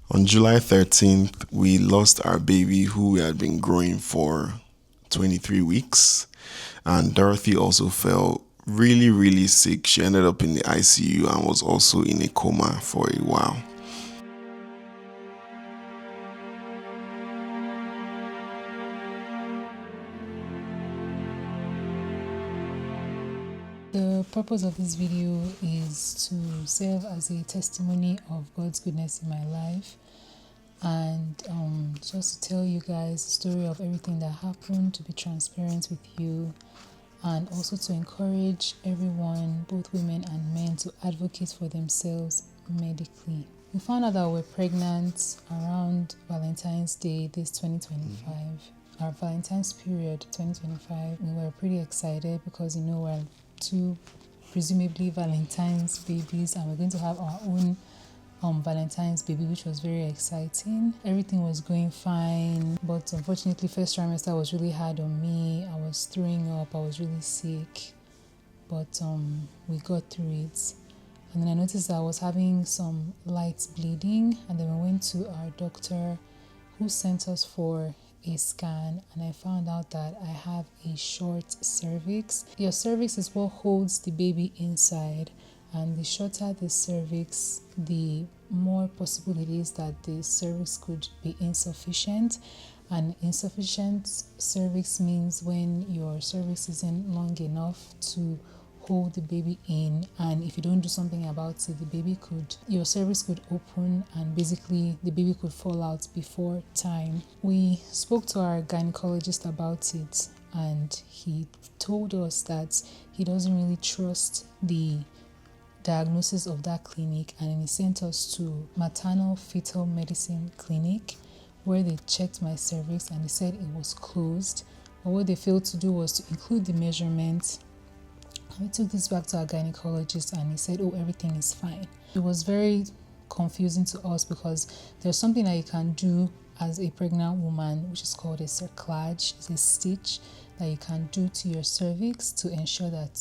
On July 13th, we lost our baby who had been growing for 23 weeks. And Dorothy also fell really, really sick. She ended up in the ICU and was also in a coma for a while. The purpose of this video is to serve as a testimony of God's goodness in my life, and just to tell you guys the story of everything that happened, to be transparent with you, and also to encourage everyone, both women and men, to advocate for themselves medically. We found out that we were pregnant around Valentine's Day, this 2025. Our Valentine's period 2025. We were pretty excited because we're two presumably Valentine's babies, and we're going to have our own Valentine's baby, which was very exciting. Everything was going fine, but unfortunately first trimester was really hard on me. I was throwing up, I was really sick, but we got through it. And then I noticed that I was having some light bleeding, and then we went to our doctor, who sent us for a scan, and I found out that I have a short cervix. Your cervix is what holds the baby inside, and the shorter the cervix, the more possible it is that the cervix could be insufficient. And insufficient cervix means when your cervix isn't long enough to hold the baby in, and if you don't do something about it, your cervix could open, and basically the baby could fall out before time. We spoke to our gynecologist about it, and he told us that he doesn't really trust the diagnosis of that clinic, and he sent us to maternal fetal medicine clinic, where they checked my cervix and they said it was closed. But what they failed to do was to include the measurements. We took this back to our gynecologist, and he said, oh, everything is fine. It was very confusing to us because there's something that you can do as a pregnant woman, which is called a cerclage. It's a stitch that you can do to your cervix to ensure that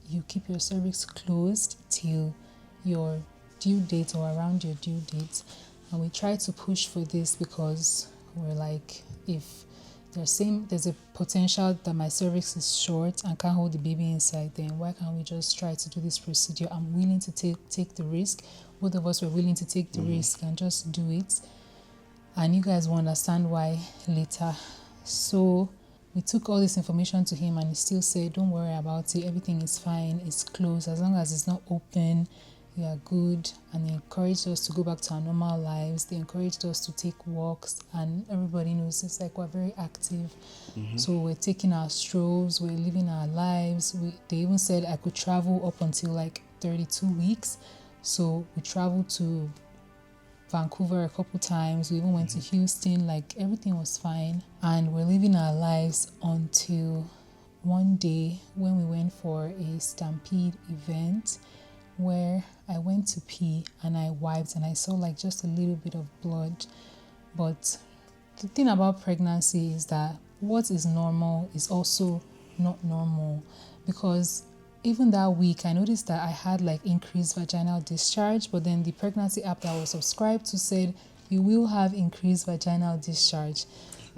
you keep your cervix closed till your due date or around your due date. And we tried to push for this because we're like, if there's a potential that my cervix is short and can't hold the baby inside, then why can't we just try to do this procedure? I'm willing to take the risk. Both of us were willing to take the risk and just do it. And you guys will understand why later. So we took all this information to him, and he still said, don't worry about it, everything is fine, it's closed, as long as it's not open, we are good. And they encouraged us to go back to our normal lives. They encouraged us to take walks, and everybody knows it's like we're very active. So we're taking our strolls, we're living our lives. They even said I could travel up until like 32 weeks. So we traveled to Vancouver a couple times. We even went to Houston. Like, everything was fine, and we're living our lives until one day when we went for a stampede event, where I went to pee and I wiped and I saw like just a little bit of blood. But the thing about pregnancy is that what is normal is also not normal, because even that week I noticed that I had like increased vaginal discharge, but then the pregnancy app that I was subscribed to said you will have increased vaginal discharge.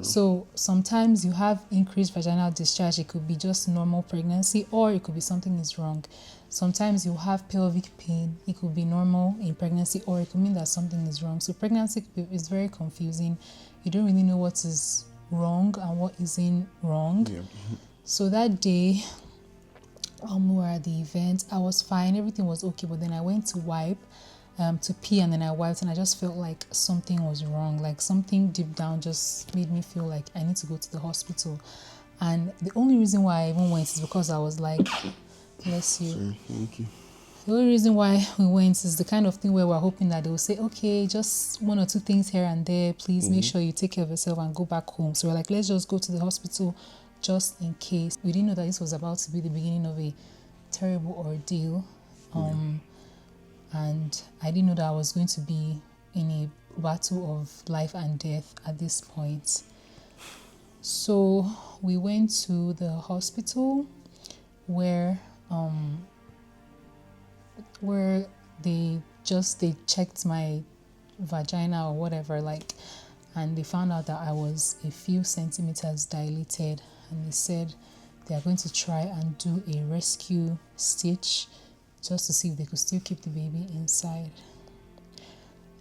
So sometimes you have increased vaginal discharge. It could be just normal pregnancy, or it could be something is wrong. Sometimes you have pelvic pain. It could be normal in pregnancy, or it could mean that something is wrong. So pregnancy is very confusing. You don't really know what is wrong and what isn't wrong. Yeah. So that day, we were at the event. I was fine. Everything was okay. But then I went to wipe, to pee, and then I wiped, and I just felt like something was wrong. Like something deep down just made me feel like I need to go to the hospital. And the only reason why I even went is because I was like, bless you. Sorry, thank you. The only reason why we went is the kind of thing where we're hoping that they will say, okay, just one or two things here and there. Please make sure you take care of yourself and go back home. So we're like, let's just go to the hospital just in case. We didn't know that this was about to be the beginning of a terrible ordeal. And I didn't know that I was going to be in a battle of life and death at this point. So we went to the hospital where they checked my vagina or whatever, like, and they found out that I was a few centimeters dilated, and they said they are going to try and do a rescue stitch just to see if they could still keep the baby inside.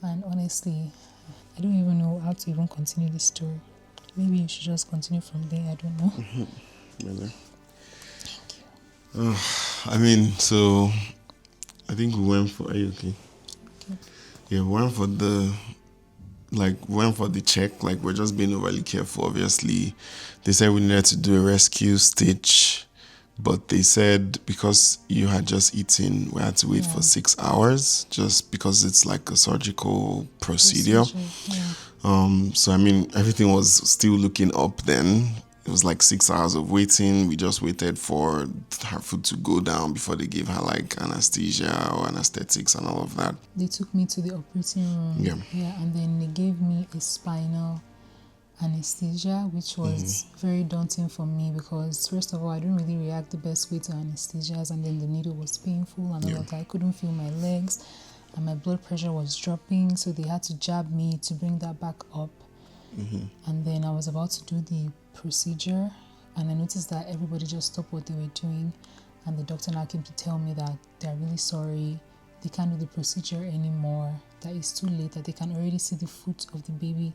And honestly, I don't even know how to even continue this story. Maybe you should just continue from there. I don't know. Really? I mean, so I think we went for. Are you okay? Okay. Yeah, we went for the check. Like, we're just being overly careful. Obviously, they said we needed to do a rescue stitch, but they said because you had just eaten, we had to wait for 6 hours, just because it's like a surgical procedure. Yeah. So I mean, everything was still looking up then. It was like 6 hours of waiting. We just waited for her food to go down before they gave her like anesthesia or anesthetics and all of that. They took me to the operating room. Yeah, and then they gave me a spinal anesthesia, which was very daunting for me because, first of all, I don't really react the best way to anesthesias, and then the needle was painful and all of that. I couldn't feel my legs, and my blood pressure was dropping, so they had to jab me to bring that back up. And then I was about to do the procedure, and I noticed that everybody just stopped what they were doing, and the doctor now came to tell me that they're really sorry, they can't do the procedure anymore, that it's too late, that they can already see the foot of the baby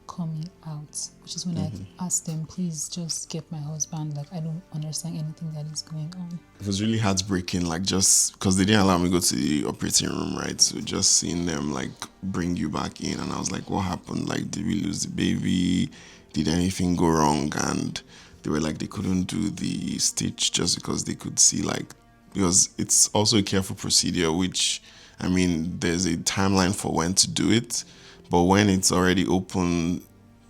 coming out, which is when I asked them, please just get my husband, like, I don't understand anything that is going on. It was really heartbreaking, like, just because they didn't allow me to go to the operating room, right? So just seeing them like bring you back in, and I was like, what happened? Like, did we lose the baby? Did anything go wrong? And they were like, they couldn't do the stitch just because they could see, like, because it's also a careful procedure, which, I mean, there's a timeline for when to do it, but when it's already open,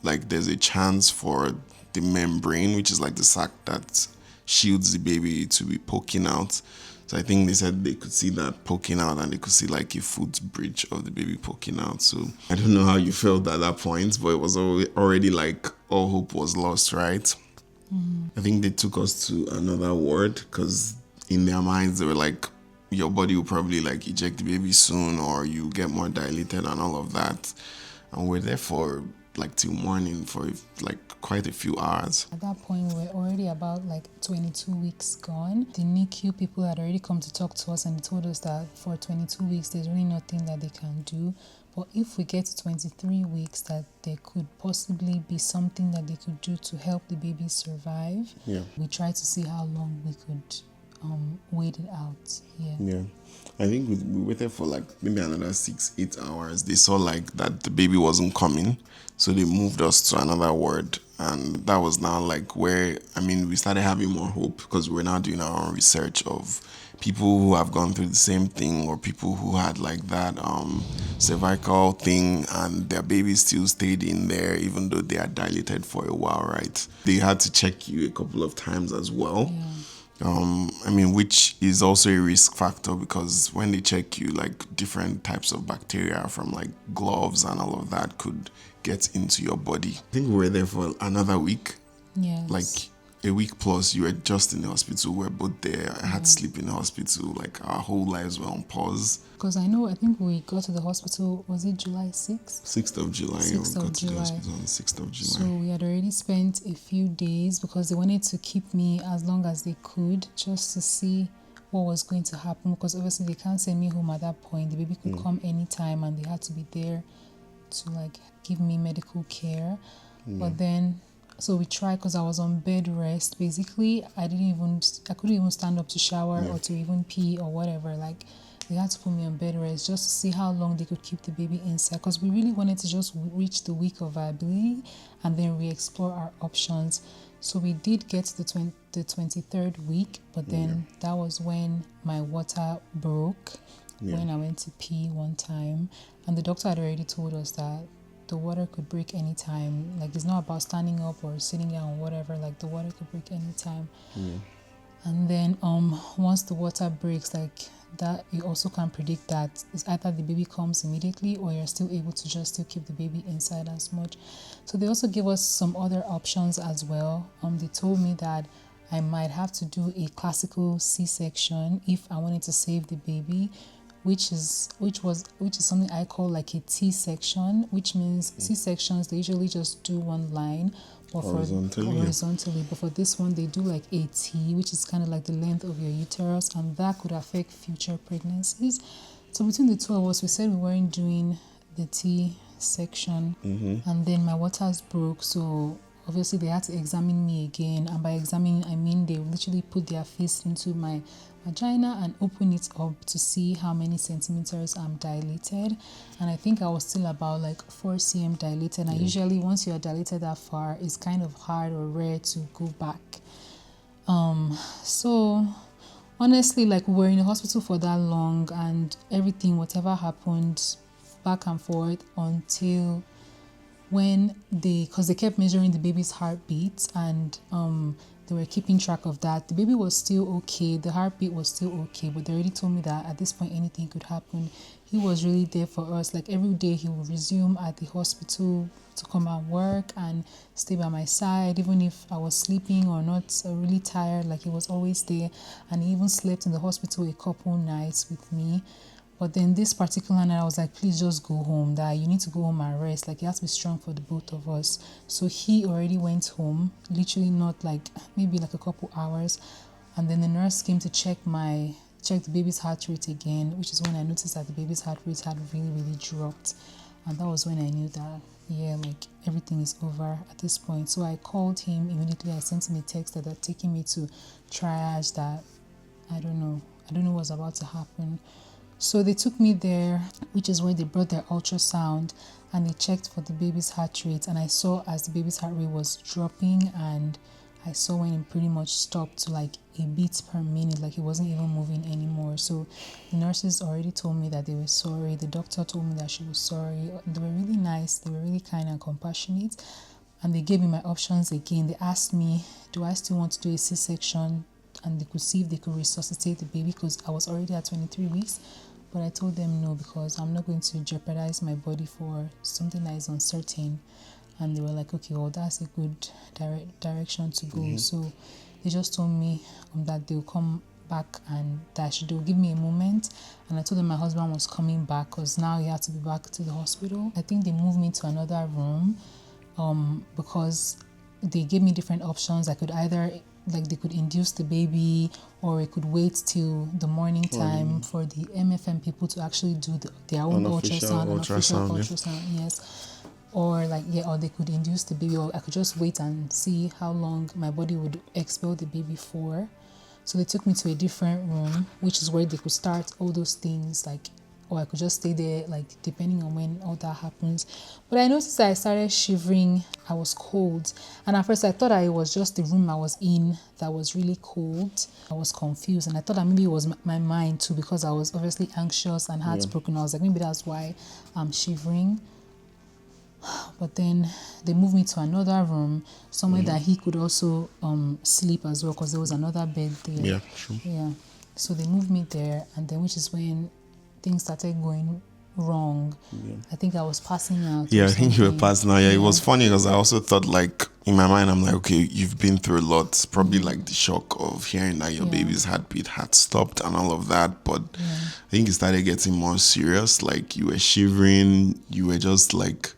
like, there's a chance for the membrane, which is like the sac that shields the baby, to be poking out. So I think they said they could see that poking out, and they could see like a foot bridge of the baby poking out. So I don't know how you felt at that point, but it was already like all hope was lost, right? I think they took us to another ward because in their minds they were like, your body will probably like eject the baby soon, or you get more dilated and all of that. And we're there for like till morning for like quite a few hours. At that point, we were already about like 22 weeks gone. The NICU people had already come to talk to us, and they told us that for 22 weeks, there's really nothing that they can do. But if we get to 23 weeks, that there could possibly be something that they could do to help the baby survive. Yeah. We tried to see how long we could wait it out. Yeah. I think we waited for like maybe another 6-8 hours. They saw like that the baby wasn't coming, so they moved us to another ward, and that was now like where, I mean, we started having more hope because we're now doing our own research of people who have gone through the same thing, or people who had like that cervical thing and their baby still stayed in there even though they had dilated for a while, right? They had to check you a couple of times as well. I mean, which is also a risk factor because when they check you, like different types of bacteria from like gloves and all of that could get into your body. I think we were there for another week. Yes. Like a week plus, you were just in the hospital. We were both there. I had to sleep in the hospital. Like our whole lives were on pause. Because I think we got to the hospital, was it July 6th? 6th of July. 6th we of got to the July. hospital on the 6th of July. So we had already spent a few days because they wanted to keep me as long as they could just to see what was going to happen, because obviously they can't send me home at that point. The baby could come anytime, and they had to be there to like give me medical care. But then, so we tried, because I was on bed rest. Basically, I couldn't even stand up to shower or to even pee or whatever. Like, they had to put me on bed rest just to see how long they could keep the baby inside, because we really wanted to just reach the week of viability and then re-explore our options. So we did get to the 23rd week, but then that was when my water broke when I went to pee one time. And the doctor had already told us that the water could break anytime. Like, it's not about standing up or sitting down or whatever. Like, the water could break anytime. And then once the water breaks, like that, you also can predict that it's either the baby comes immediately or you're still able to just still keep the baby inside as much. So they also gave us some other options as well. They told me that I might have to do a classical C-section if I wanted to save the baby, which is something I call like a T section, which means C sections they usually just do one line, but horizontally. But for this one, they do like a T, which is kind of like the length of your uterus, and that could affect future pregnancies. So between the two of us, we said we weren't doing the T section, and then my waters broke, so obviously they had to examine me again, and by examining I mean they literally put their fist into my vagina and open it up to see how many centimeters I'm dilated, and I think I was still about like 4 cm dilated, and usually once you're dilated that far, it's kind of hard or rare to go back. So honestly, like, we were in the hospital for that long, and everything, whatever happened, back and forth until when because they kept measuring the baby's heartbeat, and they were keeping track of that. The baby was still okay, the heartbeat was still okay, but they already told me that at this point anything could happen. He was really there for us. Like, every day he would resume at the hospital to come and work and stay by my side, even if I was sleeping or not, really tired. Like, he was always there, and he even slept in the hospital a couple nights with me. But then this particular night, I was like, please just go home, that you need to go home and rest. Like, you have to be strong for the both of us. So he already went home, literally not like, maybe like a couple hours. And then the nurse came to check the baby's heart rate again, which is when I noticed that the baby's heart rate had really, really dropped. And that was when I knew that, yeah, like, everything is over at this point. So I called him immediately. I sent him a text that they're taking me to triage, that I don't know what's about to happen. So they took me there, which is where they brought their ultrasound, and they checked for the baby's heart rate. And I saw as the baby's heart rate was dropping, and I saw when it pretty much stopped to like a beat per minute, like it wasn't even moving anymore. So the nurses already told me that they were sorry. The doctor told me that she was sorry. They were really nice. They were really kind and compassionate. And they gave me my options again. They asked me, do I still want to do a C-section? And they could see if they could resuscitate the baby, because I was already at 23 weeks. But I told them no, because I'm not going to jeopardize my body for something that is uncertain. And they were like, okay, well, that's a good direction to go. So they just told me that they'll come back, and that they'll give me a moment. And I told them my husband was coming back, because now he had to be back to the hospital. I think they moved me to another room, because they gave me different options. I could either, like, they could induce the baby, or it could wait till the morning time for the MFM people to actually do their own ultrasound, yes. Or like, or they could induce the baby, or I could just wait and see how long my body would expel the baby for. So they took me to a different room, which is where they could start all those things, like, or I could just stay there, like, depending on when all that happens. But I noticed that I started shivering. I was cold, and at first I thought that it was just the room I was in that was really cold. I was confused, and I thought that maybe it was my mind too, because I was obviously anxious and heartbroken. I was like, maybe that's why I'm shivering. But then they moved me to another room, somewhere that he could also sleep as well, because there was another bed there. Yeah, sure. Yeah. So they moved me there, and then, which is when things started going wrong. I think I was passing out. Yeah, I think you were passing out. Yeah, it was funny, because I also thought, like, in my mind, I'm like, okay, you've been through a lot. Probably like the shock of hearing that your baby's heartbeat had stopped and all of that. But I think it started getting more serious. Like, you were shivering. You were just like,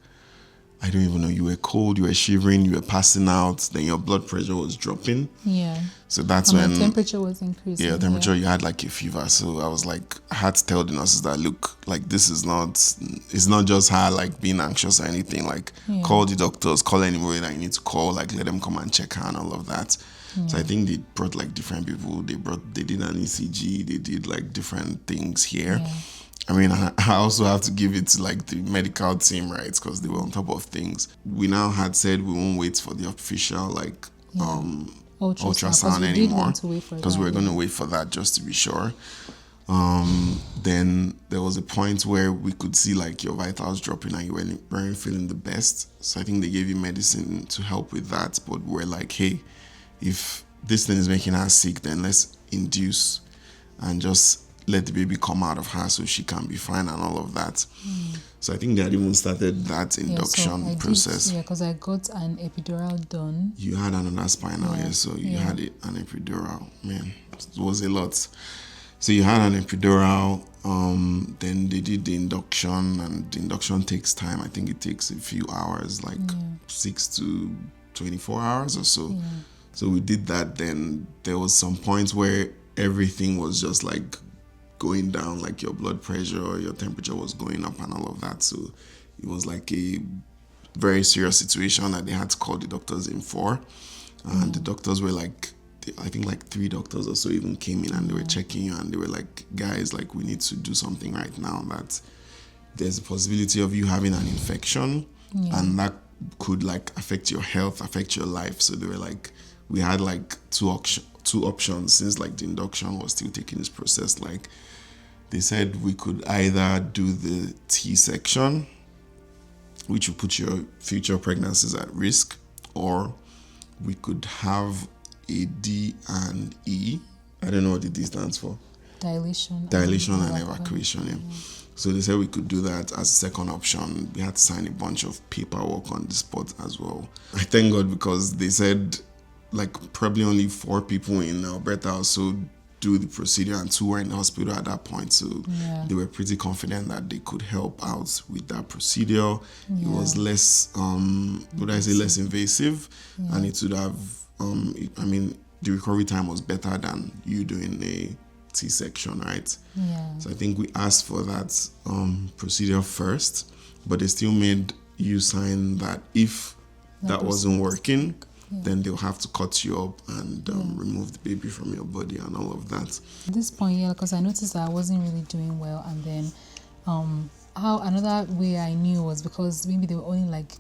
I don't even know, you were cold, you were shivering, you were passing out, then your blood pressure was dropping. Yeah. So that's and when my temperature was increasing. Yeah, temperature, you had like a fever. So I was like, I had to tell the nurses that, look, like, this is not, it's not just her like being anxious or anything. Like, call the doctors, call anybody that you need to call, like, let them come and check her and all of that. So I think they brought like different people. They did an ECG, they did like different things here. I mean, I also have to give it to like the medical team, right? Because they were on top of things. We now had said we won't wait for the official like ultrasound anymore, because we were going to wait for that just to be sure. Then there was a point where we could see like your vitals dropping and you weren't feeling the best. So I think they gave you medicine to help with that. But we're like, hey, if this thing is making her sick, then let's induce and just let the baby come out of her so she can be fine and all of that. So I think they had even started that induction process. Because I got an epidural done. You had another spinal, so you had an epidural. Man, it was a lot. So you had an epidural. Then they did the induction, and the induction takes time. I think it takes a few hours, like 6 to 24 hours or so. Yeah. So we did that. Then there was some points where everything was just like going down, like your blood pressure or your temperature was going up and all of that. So it was like a very serious situation that they had to call the doctors in for. And the doctors were like, I think like 3 doctors or so even came in, and they were checking you, and they were like, guys, like we need to do something right now, that there's a possibility of you having an infection and that could like affect your health, affect your life. So they were like, we had like two options since like the induction was still taking its process. Like they said we could either do the T-section, which would put your future pregnancies at risk, or we could have a D and E. I don't know what the D stands for. Dilation And evacuation. Yeah. So they said we could do that as a second option. We had to sign a bunch of paperwork on the spot as well. I thank God, because they said like probably only 4 people in Alberta also do the procedure, and 2 were in the hospital at that point. So they were pretty confident that they could help out with that procedure. It was less, less invasive, and it would have, the recovery time was better than you doing a T-section, right? Yeah. So I think we asked for that procedure first, but they still made you sign that if that wasn't working, then they'll have to cut you up and remove the baby from your body and all of that. At this point, because I noticed that I wasn't really doing well, and then how another way I knew was because maybe there were only like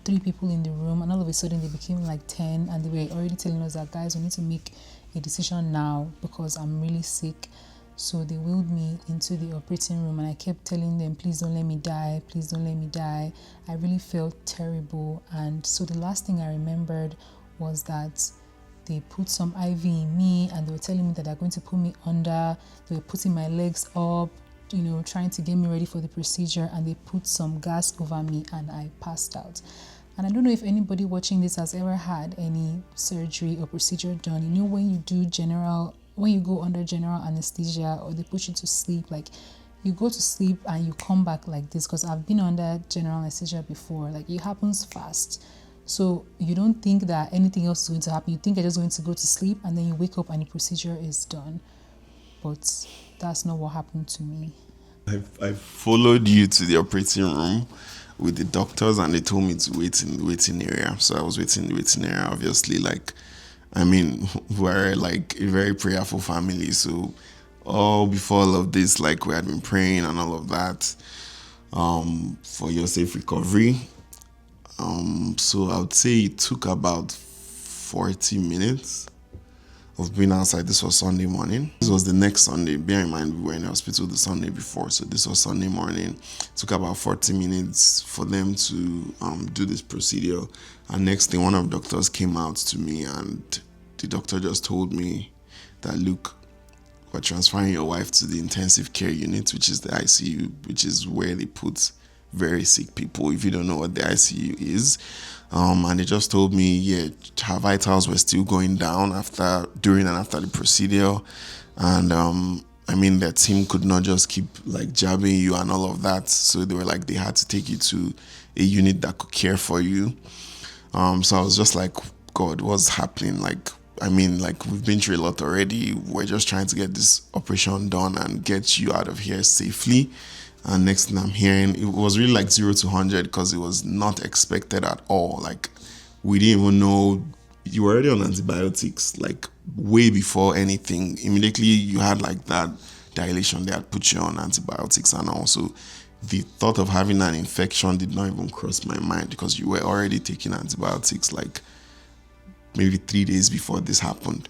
3 people in the room, and all of a sudden they became like 10, and they were already telling us that, guys, we need to make a decision now because I'm really sick. So they wheeled me into the operating room, and I kept telling them, please don't let me die, please don't let me die. I really felt terrible. And so the last thing I remembered was that they put some IV in me, and they were telling me that they're going to put me under. They were putting my legs up, trying to get me ready for the procedure, and they put some gas over me, and I passed out. And I don't know if anybody watching this has ever had any surgery or procedure done. When you go under general anesthesia, or they put you to sleep, like you go to sleep and you come back like this, because I've been under general anesthesia before. Like it happens fast. So you don't think that anything else is going to happen. You think you're just going to go to sleep, and then you wake up and the procedure is done. But that's not what happened to me. I followed you to the operating room with the doctors, and they told me to wait in the waiting area. So I was waiting in the waiting area. Obviously, we're like a very prayerful family. So before all of this, like we had been praying and all of that for your safe recovery. So I would say it took about 40 minutes of being outside. This was Sunday morning. This was the next Sunday. Bear in mind, we were in the hospital the Sunday before, so this was Sunday morning. It took about 40 minutes for them to do this procedure. And next thing, one of the doctors came out to me, and the doctor just told me that, look, we're transferring your wife to the intensive care unit, which is the ICU, which is where they put very sick people, if you don't know what the ICU is. And they just told me, her vitals were still going down during and after the procedure. And their team could not just keep like jabbing you and all of that. So they were like, they had to take you to a unit that could care for you. So I was just like, God, what's happening? We've been through a lot already. We're just trying to get this operation done and get you out of here safely. And next thing I'm hearing, it was really like 0 to 100, because it was not expected at all. Like, we didn't even know you were already on antibiotics, like way before anything. Immediately you had like that dilation, they had put you on antibiotics, and also the thought of having an infection did not even cross my mind, because you were already taking antibiotics like maybe 3 days before this happened.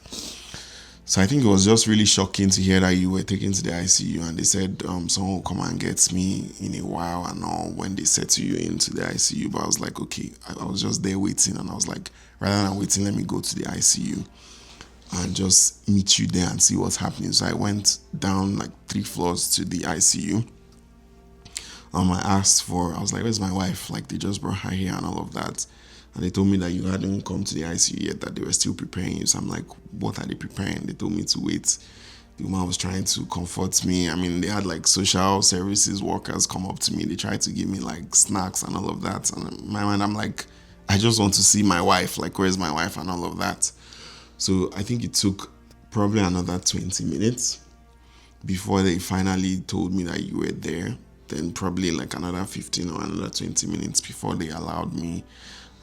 So I think it was just really shocking to hear that you were taken to the ICU, and they said someone will come and get me in a while and all when they settle you into the ICU. But I was like, okay, I was just there waiting, and I was like, rather than waiting, let me go to the ICU and just meet you there and see what's happening. So I went down like 3 floors to the ICU. I was like, where's my wife? Like, they just brought her here and all of that. And they told me that you hadn't come to the ICU yet, that they were still preparing you. So I'm like, what are they preparing? They told me to wait The woman was trying to comfort me. I mean, they had like social services workers come up to me. They tried to give me like snacks and all of that. And in my mind, I'm like, I just want to see my wife. Like, where's my wife and all of that? So I think it took probably another 20 minutes before they finally told me that you were there. Then probably like another 15 or another 20 minutes before they allowed me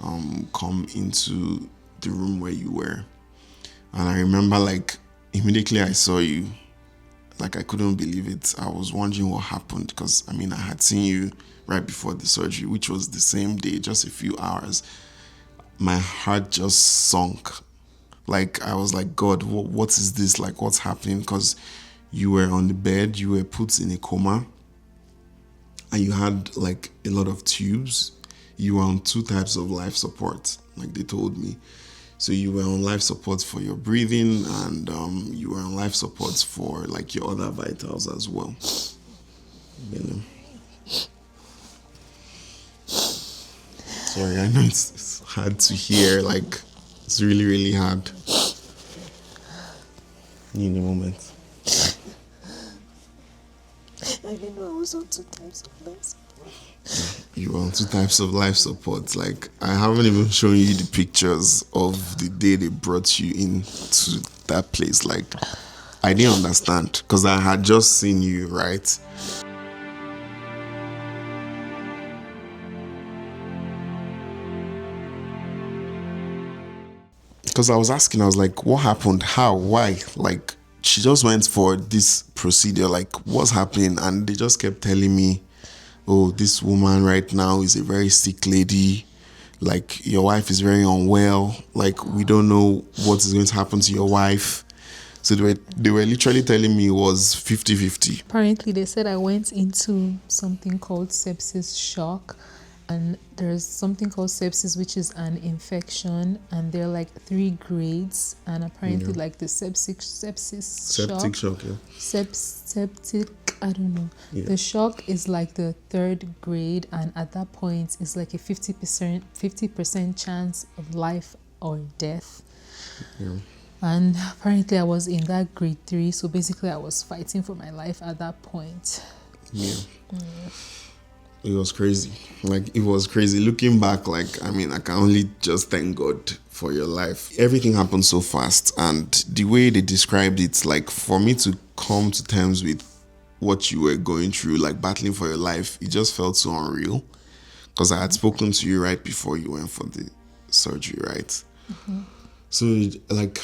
come into the room where you were. And I remember like immediately I saw you, like I couldn't believe it. I was wondering what happened because I mean I had seen you right before the surgery, which was the same day, just a few hours. My heart just sunk. Like I was like, God, what is this? Like what's happening? Because you were on the bed, you were put in a coma, and you had like a lot of tubes. You were on 2 types of life support, like they told me. So you were on life support for your breathing, and you were on life support for like your other vitals as well. You know. Sorry, I know it's hard to hear. Like it's really, really hard. Need a moment. I didn't know I was on 2 types of life. You were on 2 types of life support. Like I haven't even shown you the pictures of the day they brought you into that place. Like I didn't understand because I had just seen you, right? Because I was asking, I was like, what happened? How? Why? Like she just went for this procedure. Like what's happening? And they just kept telling me, oh, this woman right now is a very sick lady. Like, your wife is very unwell. Like, we don't know what is going to happen to your wife. So they were literally telling me it was 50-50. Apparently, they said I went into something called sepsis shock. And there's something called sepsis, which is an infection. And there are like 3 grades. And apparently, like the septic shock. Yeah. Septic, I don't know. Yeah. The shock is like the 3rd grade, and at that point, it's like a 50% chance of life or death. Yeah. And apparently, I was in that grade 3, so basically, I was fighting for my life at that point. Yeah. It was crazy. Like, it was crazy. Looking back, like, I mean, I can only just thank God for your life. Everything happened so fast, and the way they described it, like, for me to come to terms with what you were going through, like battling for your life, it just felt so unreal. Because I had spoken to you right before you went for the surgery, right? Mm-hmm. So, like,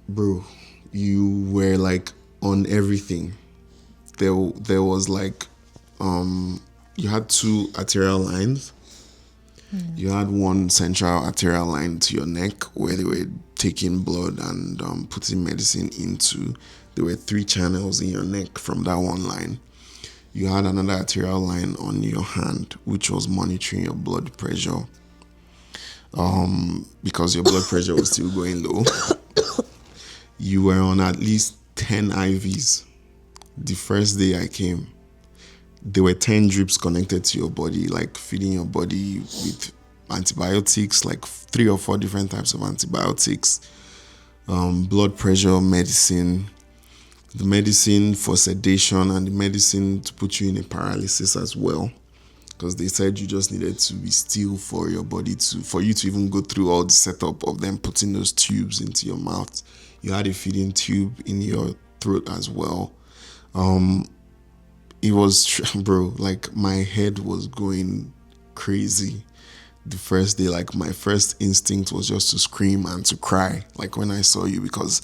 bro, you were like on everything. There was like, you had 2 arterial lines. You had 1 central arterial line to your neck where they were taking blood and putting medicine into. There were 3 channels in your neck from that 1 line. You had another arterial line on your hand, which was monitoring your blood pressure. Because your blood pressure was still going low. You were on at least 10 IVs. The first day I came, there were 10 drips connected to your body, like feeding your body with antibiotics, like 3 or 4 different types of antibiotics, blood pressure medicine, the medicine for sedation, and the medicine to put you in a paralysis as well. Because they said you just needed to be still for your body for you to even go through all the setup of them putting those tubes into your mouth. You had a feeding tube in your throat as well. It was, bro, like my head was going crazy the first day. Like my first instinct was just to scream and to cry, like when I saw you, because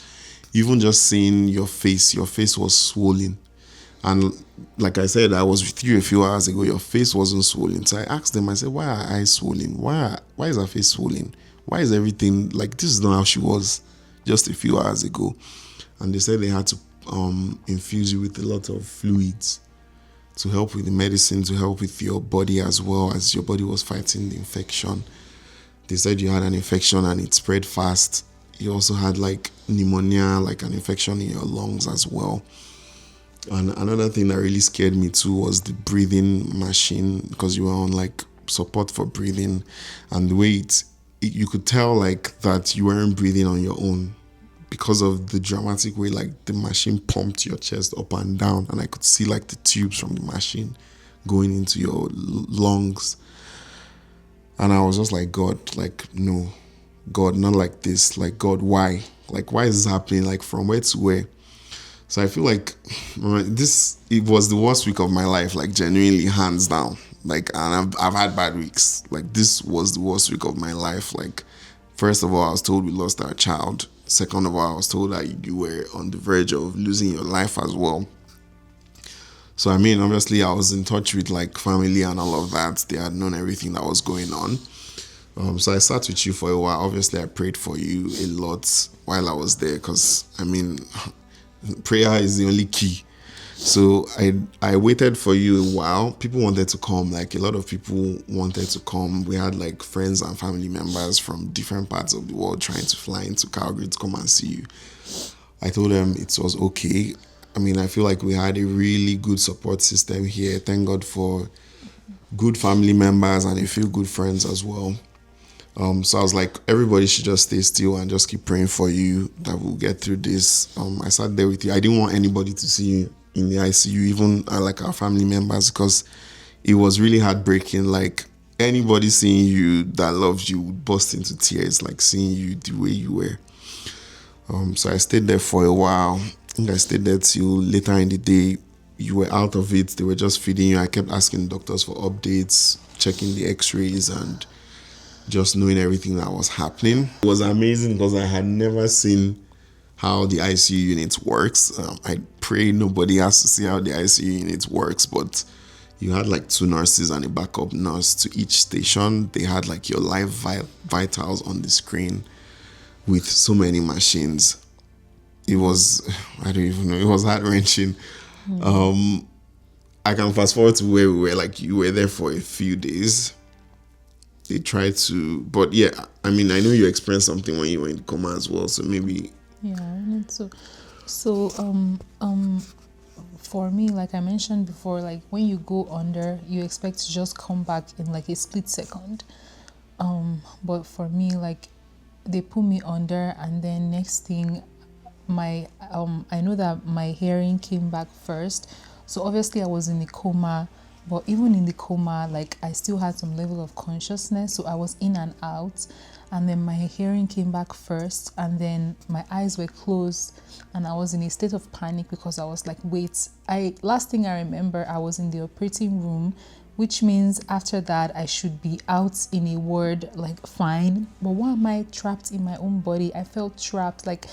even just seeing your face was swollen. And like I said, I was with you a few hours ago, your face wasn't swollen. So I asked them, I said, why are eyes swollen? Why is her face swollen? Why is everything, like this is not how she was just a few hours ago. And they said they had to infuse you with a lot of fluids to help with the medicine, to help with your body as well, as your body was fighting the infection. They said you had an infection and it spread fast. You also had like pneumonia, like an infection in your lungs as well. And another thing that really scared me too was the breathing machine, because you were on like support for breathing, and the way you could tell like that you weren't breathing on your own. because of the dramatic way like the machine pumped your chest up and down, and I could see like the tubes from the machine going into your lungs. And I was just like, God, like, no, God, not like this. Like, God, why? Like, why is this happening? Like, from where to where? So I feel like it was the worst week of my life, like, genuinely, hands down. Like, and I've had bad weeks. Like, this was the worst week of my life. Like, first of all, I was told we lost our child. Second of all, I was told that you were on the verge of losing your life as well. So, I mean, obviously, I was in touch with, like, family and all of that. They had known everything that was going on. So I sat with you for a while. Obviously, I prayed for you a lot while I was there because, I mean, prayer is the only key. So I waited for you a while. People wanted to come. Like, a lot of people wanted to come. We had, like, friends and family members from different parts of the world trying to fly into Calgary to come and see you. I told them it was okay. I mean, I feel like we had a really good support system here. Thank God for good family members and a few good friends as well. So I was like, everybody should just stay still and just keep praying for you that we'll get through this. I sat there with you. I didn't want anybody to see you in the ICU, even like our family members, because it was really heartbreaking. Like, anybody seeing you that loves you would burst into tears, like seeing you the way you were. So I stayed there for a while. I think I stayed there till later in the day. You were out of it. They were just feeding you. I kept asking doctors for updates, checking the x-rays, and just knowing everything that was happening. It was amazing because I had never seen how the ICU unit works. I pray nobody has to see how the ICU unit works, but you had like 2 nurses and a backup nurse to each station. They had like your live vitals on the screen with so many machines. It was, I don't even know, it was heart-wrenching. I can fast forward to where we were, like, you were there for a few days. They tried to, but yeah, I mean, I know you experienced something when you were in coma as well, so maybe. Yeah, I wanted to. So, for me, like I mentioned before, like when you go under, you expect to just come back in like a split second. But for me, like they put me under, and then next thing, my I know that my hearing came back first. So obviously I was in a coma. But even in the coma, like I still had some level of consciousness, so I was in and out. And then my hearing came back first, and then my eyes were closed, and I was in a state of panic because I was like, wait, last thing I remember, I was in the operating room, which means after that I should be out in a ward, like fine. But why am I trapped in my own body? I felt trapped, like,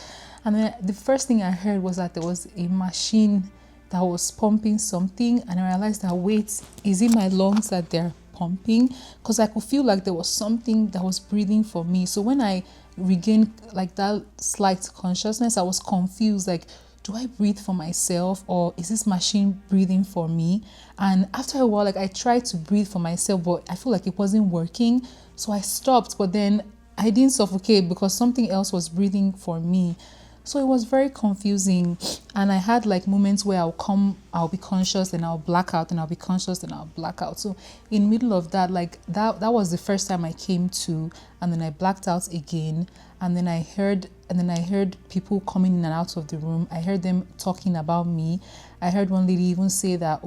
and then the first thing I heard was that there was a machine that was pumping something, and I realized that, wait, is it my lungs that they're pumping? Because I could feel like there was something that was breathing for me. So when I regained like that slight consciousness, I was confused, like, do I breathe for myself, or is this machine breathing for me? And after a while, like I tried to breathe for myself, but I feel like it wasn't working, so I stopped. But then I didn't suffocate because something else was breathing for me. So it was very confusing, and I had like moments where I'll be conscious, then I'll black out, and I'll be conscious, then I'll black out. So in the middle of that, like that was the first time I came to, and then I blacked out again, and then I heard people coming in and out of the room. I heard them talking about me. I heard one lady even say that,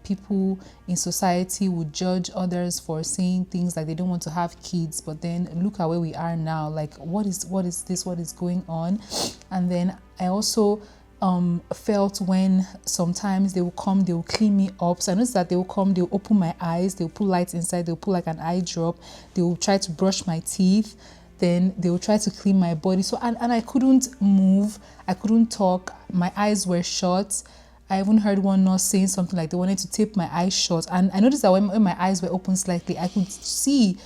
people in society would judge others for saying things like they don't want to have kids, but then look at where we are now. Like, what is this? What is going on? And then I also felt when sometimes they will come, they will clean me up. So I noticed that they will come, they will open my eyes, they will put lights inside, they will put like an eye drop, they will try to brush my teeth, then they will try to clean my body. So and I couldn't move, I couldn't talk, my eyes were shut. I even heard one nurse saying something like they wanted to tape my eyes shut, and I noticed that when my eyes were open slightly, I could see.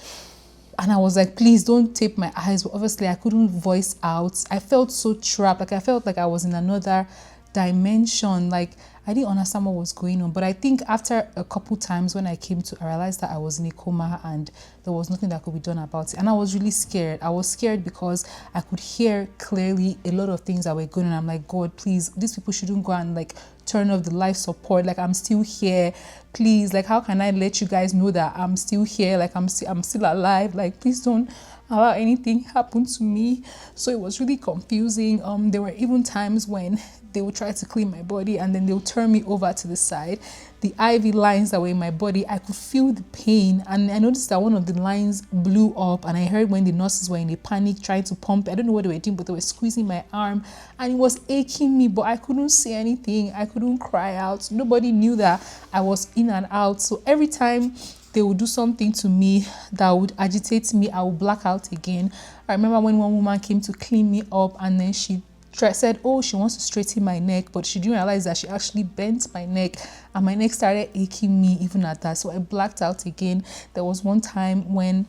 And I was like, please don't tape my eyes. But obviously I couldn't voice out. I felt so trapped. Like I felt like I was in another dimension. Like I didn't understand what was going on. But I think after a couple times when I came to, I realized that I was in a coma and there was nothing that could be done about it. And I was really scared. I was scared because I could hear clearly a lot of things that were going on. I'm like, God, please, these people shouldn't go and like turn off the life support. Like I'm still here. Please, like how can I let you guys know that I'm still here? Like I'm still alive. Like please don't. allow anything happen to me. So it was really confusing. There were even times when they would try to clean my body and then they'll turn me over to the side. The IV lines that were in my body, I could feel the pain, and I noticed that one of the lines blew up, and I heard when the nurses were in a panic trying to pump. I don't know what they were doing, but they were squeezing my arm and it was aching me, but I couldn't say anything. I couldn't cry out. Nobody knew that I was in and out. So every time they would do something to me that would agitate me, I would black out again. I remember when one woman came to clean me up and then she said, oh, she wants to straighten my neck, but she didn't realize that she actually bent my neck and my neck started aching me even at that. So I blacked out again. There was one time when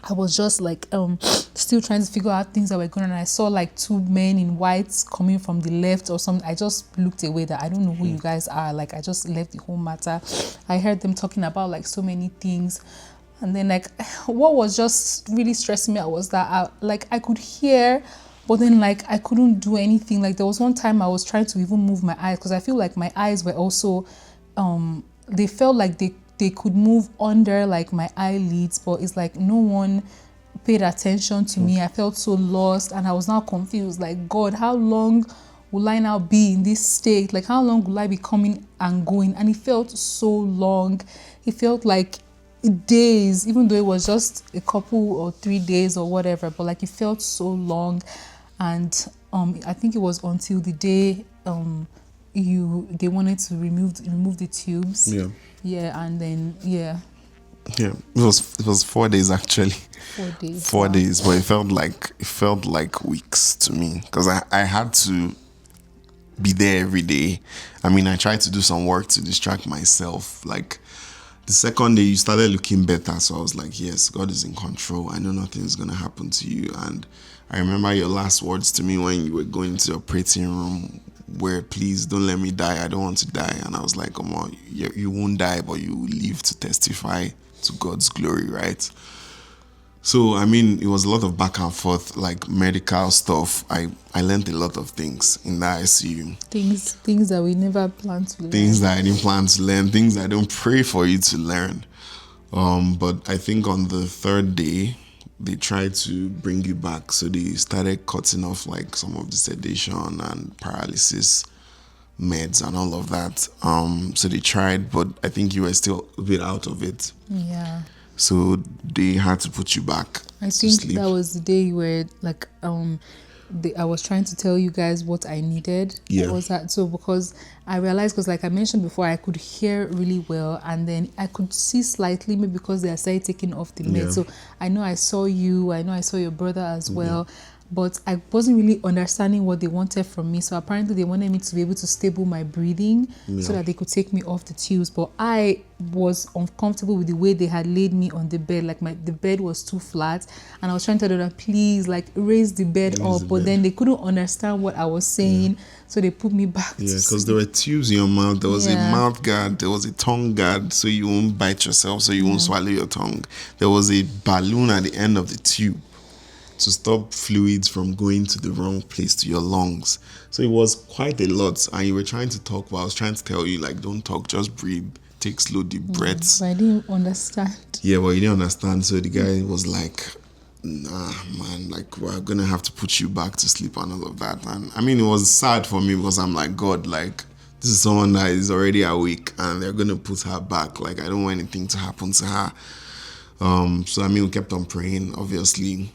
I was just like still trying to figure out things that were going on. I saw like two men in whites coming from the left or something. I just looked away that I don't know who you guys are. Like I just left the whole matter. I heard them talking about like so many things. And then like what was just really stressing me out was that I could hear, but then like I couldn't do anything. Like there was one time I was trying to even move my eyes because I feel like my eyes were also they felt like they could move under like my eyelids, but it's like no one paid attention to me. I felt so lost and I was now confused, like, God, how long will I now be in this state? Like how long will I be coming and going? And it felt so long. It felt like days, even though it was just a couple or 3 days or whatever, but like it felt so long. And I think it was until the day they wanted to remove the tubes. And then it was 4 days actually. 4 days. 4 days, but it felt like weeks to me because I had to be there every day. I mean, I tried to do some work to distract myself. Like the second day you started looking better, so I was like, yes, God is in control. I know nothing is going to happen to you. And I remember your last words to me when you were going to the operating room were, please don't let me die. I don't want to die. And I was like, come on, you won't die, but you will live to testify to God's glory, right? So, I mean, it was a lot of back and forth, like medical stuff. I learned a lot of things in the ICU. Things that we never planned to learn. Things that I didn't plan to learn. Things I don't pray for you to learn. But I think on the third day, they tried to bring you back. So they started cutting off like some of the sedation and paralysis meds and all of that. So they tried, but I think you were still a bit out of it. Yeah. So they had to put you back. I think that was the day where like I was trying to tell you guys what I needed. Yeah. Was that so? Because I realized, because like I mentioned before, I could hear really well, and then I could see slightly, maybe because they started taking off the meds. So I know I saw you. I know I saw your brother as well. But I wasn't really understanding what they wanted from me. So apparently they wanted me to be able to stable my breathing so that they could take me off the tubes. But I was uncomfortable with the way they had laid me on the bed. Like the bed was too flat. And I was trying to tell them, please, like raise the bed up. But then they couldn't understand what I was saying. So they put me back to sleep. Because there were tubes in your mouth. There was a mouth guard. There was a tongue guard so you won't bite yourself, so you won't swallow your tongue. There was a balloon at the end of the tube to stop fluids from going to the wrong place, to your lungs. So it was quite a lot. And you were trying to talk, but I was trying to tell you, like, don't talk, just breathe, take slow, deep breaths. But I didn't understand. Yeah, but you didn't understand. So the guy was like, nah, man, like, we're going to have to put you back to sleep and all of that. And I mean, it was sad for me because I'm like, God, like, this is someone that is already awake and they're going to put her back. Like, I don't want anything to happen to her. So, I mean, we kept on praying, obviously.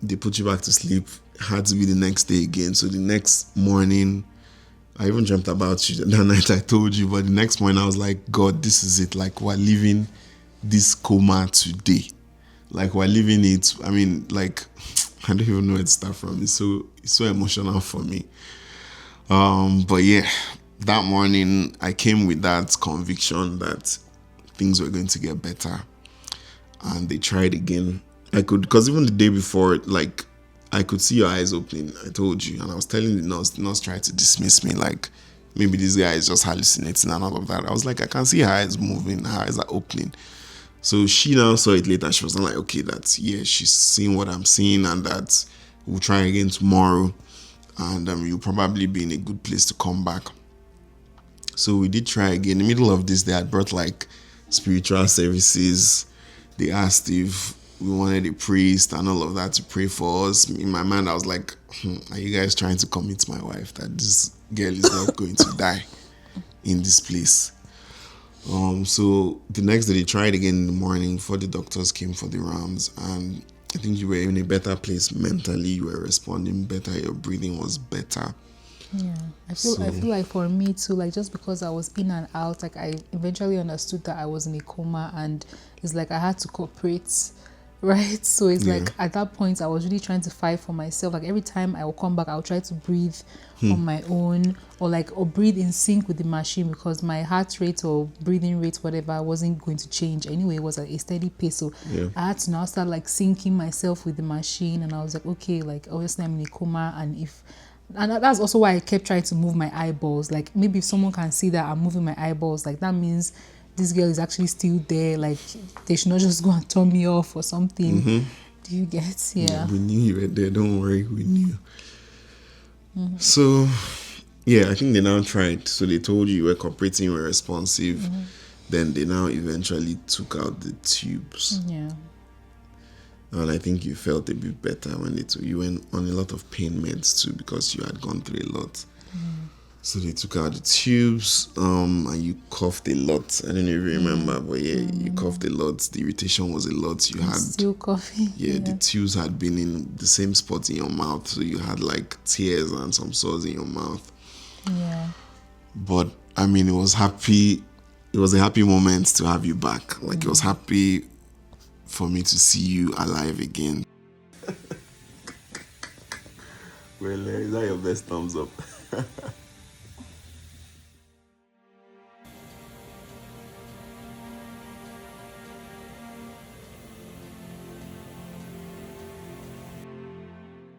They put you back to sleep. Had to be the next day again. So the next morning, I even dreamt about you that night. I told you, but the next morning I was like, God, this is it. Like, we're living this coma today. Like, we're living it. I mean, like, I don't even know where to start from. It's so emotional for me. But yeah, that morning I came with that conviction that things were going to get better. And they tried again. Because even the day before, like, I could see your eyes opening. I told you, and I was telling the nurse tried to dismiss me, like, maybe this guy is just hallucinating and all of that. I was like, I can see her eyes moving, her eyes are opening. So she now saw it later. She was like, okay, she's seeing what I'm seeing, and that we'll try again tomorrow, and you'll probably be in a good place to come back. So we did try again. In the middle of this, they had brought like spiritual services. They asked if we wanted a priest and all of that to pray for us. In my mind, I was like, are you guys trying to commit my wife that this girl is not going to die in this place? So the next day they tried again in the morning before the doctors came for the rounds, and I think you were in a better place mentally. You were responding better. Your breathing was better. Yeah, I feel like for me too, like just because I was in and out, like I eventually understood that I was in a coma, and it's like I had to cooperate, right? So it's like at that point I was really trying to fight for myself. Like every time I will come back, I'll try to breathe on my own, or breathe in sync with the machine, because my heart rate or breathing rate, whatever, wasn't going to change anyway. It was at a steady pace. So I had to now start like syncing myself with the machine, and I was like, okay, like obviously I'm in a coma, and that's also why I kept trying to move my eyeballs. Like maybe if someone can see that I'm moving my eyeballs, like that means this girl is actually still there. Like they should not just go and turn me off or something. Do you get? Yeah. We knew you were there. Don't worry, we knew. So, yeah, I think they now tried. So they told you were cooperating, you were responsive. Then they now eventually took out the tubes. Yeah. And I think you felt a bit better when they took you. Went on a lot of pain meds too because you had gone through a lot. So they took out the tubes, and you coughed a lot. I don't know if you remember, but you coughed a lot. The irritation was a lot. You had still coughing. Yeah, the tubes had been in the same spot in your mouth, so you had like tears and some sores in your mouth. Yeah. But I mean, it was happy. It was a happy moment to have you back. Like it was happy for me to see you alive again. Well, is that your best thumbs up?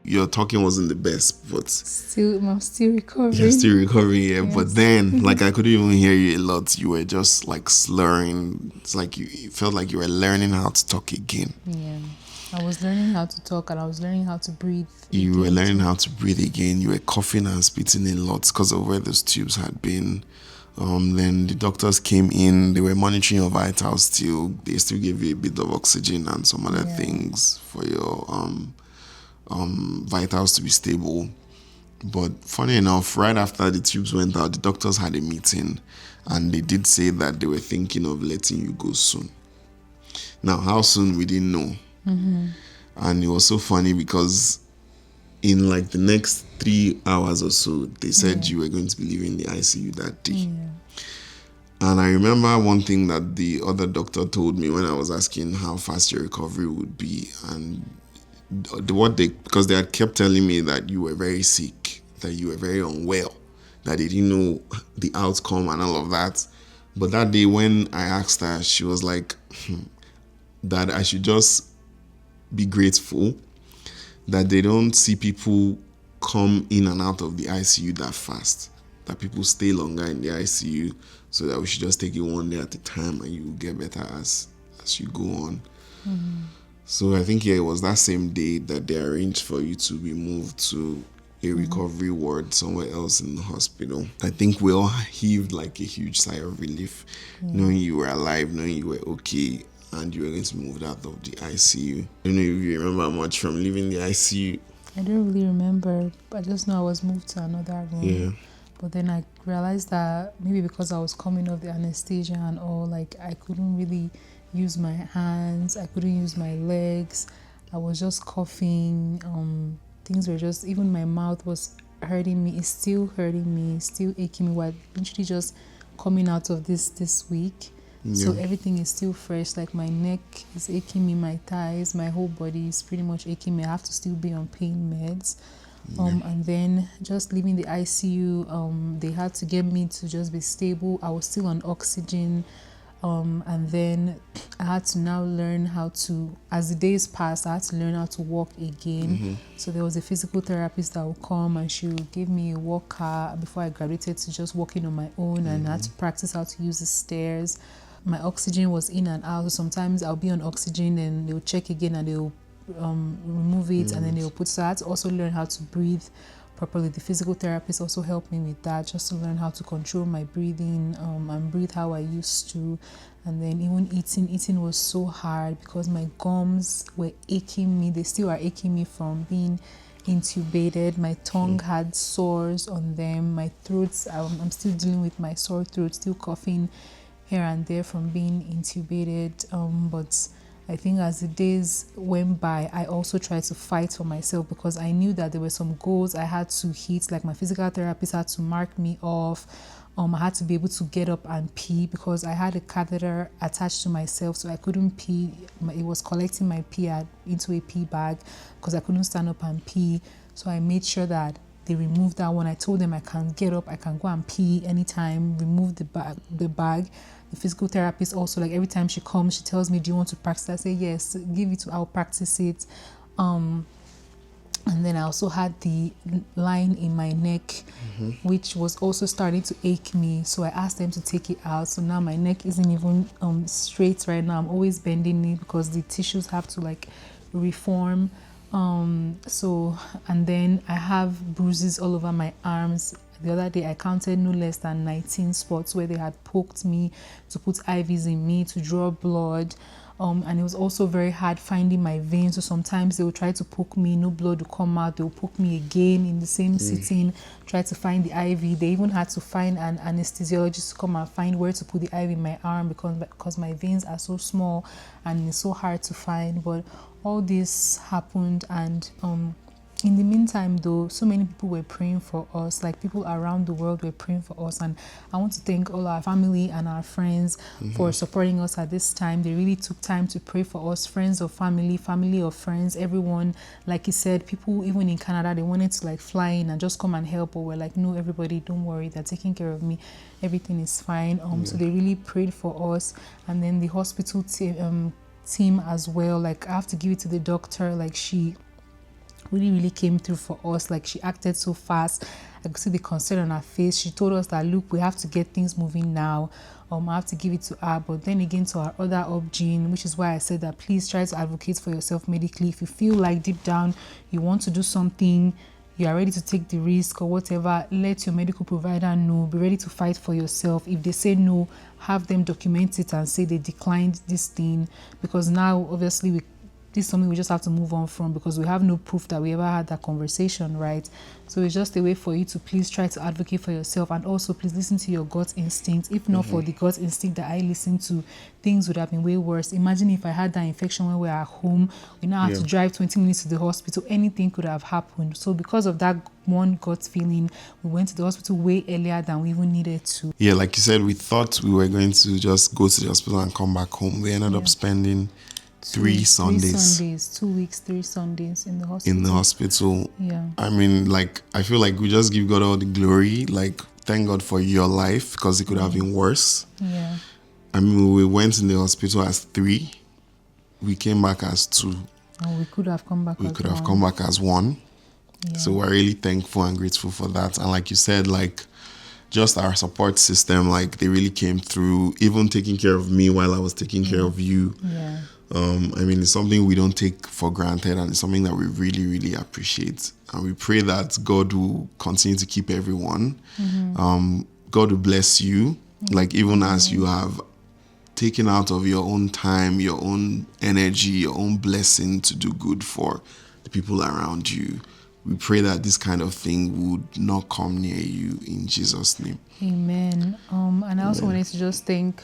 Your talking wasn't the best, but I'm still recovering. you're still recovering, yes. But then, like, I couldn't even hear you a lot. You were just like slurring. It's like it felt like you were learning how to talk again. Yeah, I was learning how to talk, and I was learning how to breathe. You were learning how to breathe again. You were coughing and spitting a lot because of where those tubes had been. Then the doctors came in. They were monitoring your vitals still. They still gave you a bit of oxygen and some other things for your vitals to be stable. But funny enough, right after the tubes went out, the doctors had a meeting, and they did say that they were thinking of letting you go soon. Now, how soon, we didn't know. And it was so funny because in like the next 3 hours or so, they said you were going to be leaving the ICU that day. And I remember one thing that the other doctor told me when I was asking how fast your recovery would be, and because they had kept telling me that you were very sick, that you were very unwell, that they didn't know the outcome and all of that. But that day when I asked her, she was like, that I should just be grateful that they don't see people come in and out of the ICU that fast, that people stay longer in the ICU, so that we should just take it one day at a time and you will get better as you go on. So I think it was that same day that they arranged for you to be moved to a recovery ward somewhere else in the hospital. I think we all heaved like a huge sigh of relief, knowing you were alive, knowing you were okay, and you were going to be moved out of the ICU. I don't know if you remember much from leaving the ICU. I don't really remember, but I just know I was moved to another room. Yeah. But then I realized that maybe because I was coming off the anesthesia and all, like I couldn't really use my hands, I couldn't use my legs. I was just coughing. Things were just, even my mouth was hurting me. It's still hurting me, still aching me. We're literally just coming out of this week. So everything is still fresh. Like my neck is aching me, my thighs, my whole body is pretty much aching me. I have to still be on pain meds. And then just leaving the ICU, they had to get me to just be stable. I was still on oxygen. And then I had to now learn how to, as the days passed, I had to learn how to walk again. So there was a physical therapist that would come and she would give me a walker before I graduated to just walking on my own, and I had to practice how to use the stairs. My oxygen was in and out. So sometimes I'll be on oxygen and they'll check again and they'll remove it and then they'll put. So I had to also learn how to breathe properly. The physical therapist also helped me with that, just to learn how to control my breathing and breathe how I used to. And then even eating was so hard because my gums were aching me. They still are aching me from being intubated. My tongue had sores on them. My throats, I'm still dealing with my sore throat, still coughing here and there from being intubated. But I think as the days went by, I also tried to fight for myself because I knew that there were some goals I had to hit. Like my physical therapist had to mark me off. I had to be able to get up and pee because I had a catheter attached to myself, so I couldn't pee. It was collecting my pee into a pee bag because I couldn't stand up and pee. So I made sure that they removed that one. I told them I can get up, I can go and pee anytime. Remove the bag. The physical therapist also, like every time she comes, she tells me, "Do you want to practice?" I say yes. Give it to. I'll practice it. And then I also had the line in my neck, which was also starting to ache me. So I asked them to take it out. So now my neck isn't even straight right now. I'm always bending it because the tissues have to like reform. And then I have bruises all over my arms. The other day I counted no less than 19 spots where they had poked me to put IVs in me to draw blood. And it was also very hard finding my veins. So sometimes they will try to poke me, no blood will come out. They will poke me again in the same sitting, try to find the IV. They even had to find an anesthesiologist to come and find where to put the IV in my arm because my veins are so small and it's so hard to find. But all this happened, and in the meantime though, so many people were praying for us. Like people around the world were praying for us, and I want to thank all our family and our friends for supporting us at this time. They really took time to pray for us. Friends of family, family of friends, everyone. Like you said, people even in Canada, they wanted to like fly in and just come and help, but we're like, no, everybody, don't worry, they're taking care of me, everything is fine. So they really prayed for us. And then the hospital team as well, like I have to give it to the doctor. Like she really came through for us. Like she acted so fast. I could see the concern on her face. She told us that, look, we have to get things moving now. I have to give it to her. But then again, to our other gene, which is why I said that please try to advocate for yourself medically. If you feel like deep down you want to do something, you are ready to take the risk or whatever, let your medical provider know. Be ready to fight for yourself. If they say no, have them document it and say they declined this thing, because now obviously this is something we just have to move on from, because we have no proof that we ever had that conversation, right? So it's just a way for you to please try to advocate for yourself, and also please listen to your gut instinct. If not for the gut instinct that I listened to, things would have been way worse. Imagine if I had that infection when we were at home, we now have to drive 20 minutes to the hospital, anything could have happened. So because of that one gut feeling, we went to the hospital way earlier than we even needed to. Yeah, like you said, we thought we were going to just go to the hospital and come back home. We ended up spending 3 Sundays. 2 weeks, 3 Sundays in the hospital. Yeah. I mean, like, I feel like we just give God all the glory. Like, thank God for your life, because it could have been worse. Yeah. I mean, we went in the hospital as 3. We came back as 2. And we could have come back as 1. Yeah. So we're really thankful and grateful for that. And like you said, like, just our support system, like, they really came through, even taking care of me while I was taking care of you. Yeah. I mean, it's something we don't take for granted, and it's something that we really appreciate. And we pray that God will continue to keep everyone. God will bless you, like even as you have taken out of your own time, your own energy, your own blessing to do good for the people around you. We pray that this kind of thing would not come near you, in Jesus' name. Amen. And I also wanted to just thank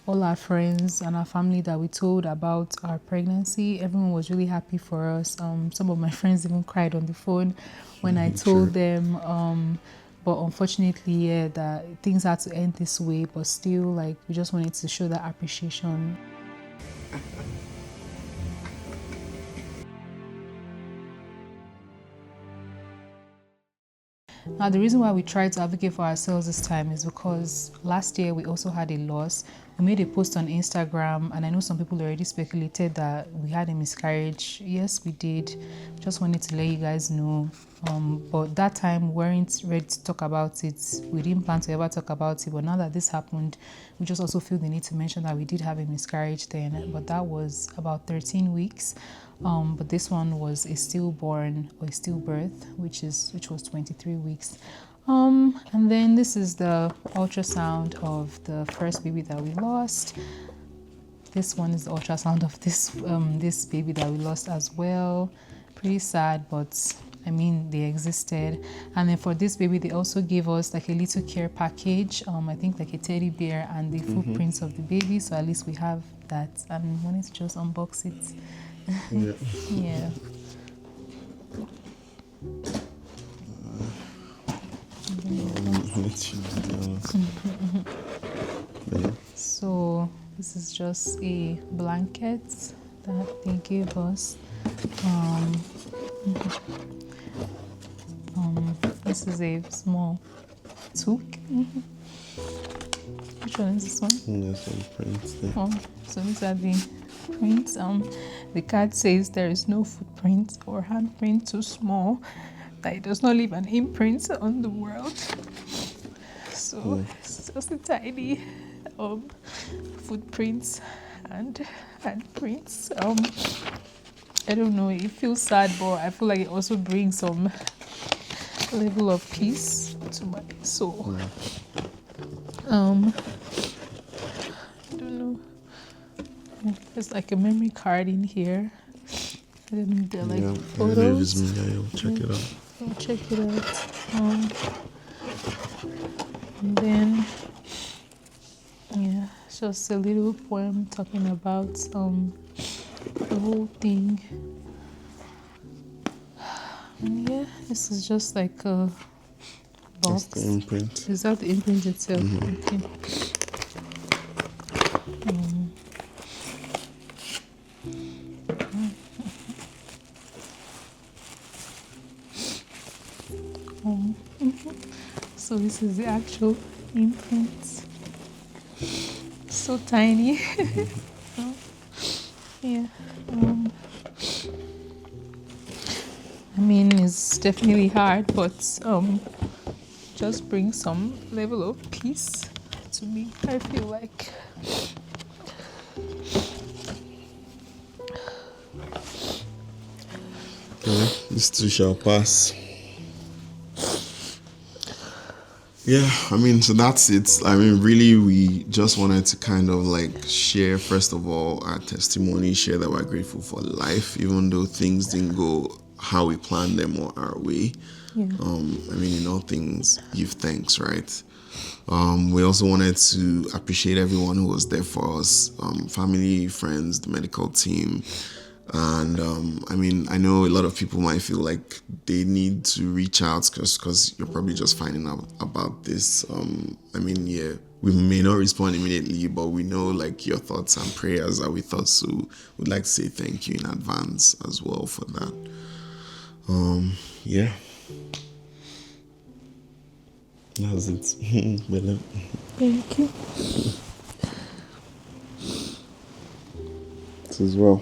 all our friends and our family that we told about our pregnancy. Everyone was really happy for us. Some of my friends even cried on the phone when I told them. But unfortunately, that things had to end this way. But still, like, we just wanted to show that appreciation. Now, the reason why we tried to advocate for ourselves this time is because last year we also had a loss. We made a post on Instagram, and I know some people already speculated that we had a miscarriage. Yes, we did. Just wanted to let you guys know. But that time we weren't ready to talk about it. We didn't plan to ever talk about it. But now that this happened, we just also feel the need to mention that we did have a miscarriage then. But that was about 13 weeks. But this one was a stillborn or a stillbirth, which was 23 weeks. And then this is the ultrasound of the first baby that we lost. This one is the ultrasound of this baby that we lost as well. Pretty sad, but I mean, they existed. And then for this baby, they also gave us like a little care package. I think like a teddy bear and the footprints of the baby. So at least we have that. And I wanted to just unbox it. Yeah. Yeah. So this is just a blanket that they gave us. This is a small toque. Which one is this one? There's some prints there. So these are the prints. The card says there is no footprint or handprint too small that it does not leave an imprint on the world. So it's just a tiny footprints and handprints. I don't know, it feels sad, but I feel like it also brings some level of peace to my soul. I don't know. There's like a memory card in here. And then they're like photos. I'll check it out. I'll check it out. And then it's just a little poem talking about the whole thing. And this is just like a box. That's the imprint. Is that the imprint itself? Okay. So this is the actual imprint. So tiny. I mean, it's definitely hard, but just brings some level of peace to me, I feel like. This too shall pass. Yeah, I mean, so that's it. I mean, really, we just wanted to kind of like share, first of all, our testimony, share that we're grateful for life, even though things didn't go how we planned them or our way. Yeah. I mean, in all things, give thanks, right? We also wanted to appreciate everyone who was there for us, family, friends, the medical team. And I mean, I know a lot of people might feel like they need to reach out because you're probably just finding out about this. I mean, we may not respond immediately, but we know like your thoughts and prayers are with us. So we'd like to say thank you in advance as well for that. That's it. Bella. Thank you. This as well.